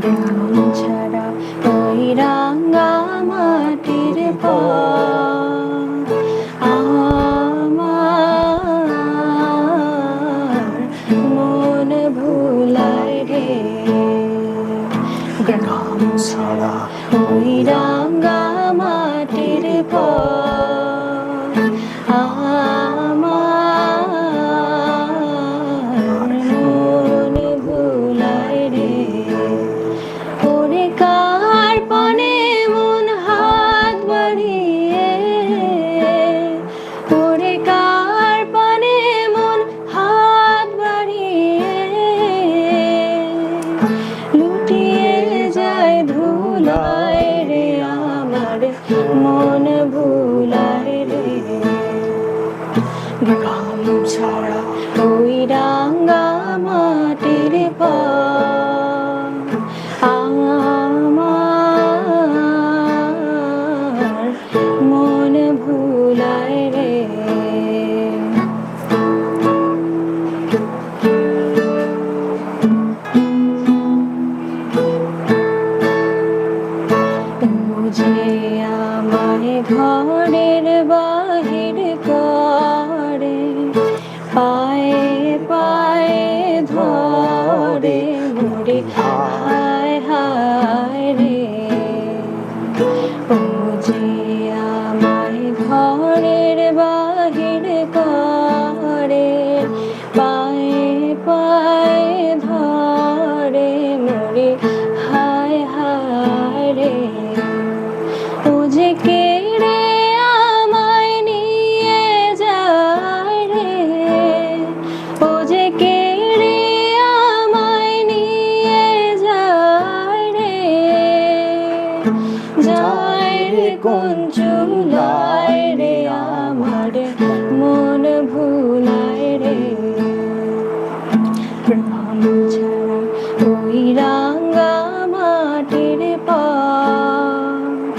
গ্রাম ছাড়া ওই রাঙা মাটির পথ আমার মন ভুলায় রে। গ্রাম ছাড়া ওই রাঙা মাটির পথ আমার মন ভুলায় রে। ওরে কার পানে মন হাত বাড়িয়ে, ওরে কার পানে মন হাত বাড়িয়ে লুটিয়ে যায় ধুলায় রে আমার মন ভুলায় রে। গ্রাম ছাড়া ওই রাঙা মাটির পথ আমার মন ভুলায় রে। যে আমায় ঘরের বাহির করে, পায়ে পায়ে ধরে মোরে হায় হায় রে। ও যে আমায় ঘরের বাহির করে, পায়ে পায়ে ধরে মোরে হায় হায় রে। ও যে কেড়ে আমায় নিয়ে যায় রে, ও যে কেড়ে আমায় নিয়ে যায় রে। যায় রে কোন চুলায় রে আমার মন ভুলায় রে। গ্রাম ছাড়া ওই রাঙা মাটির পথ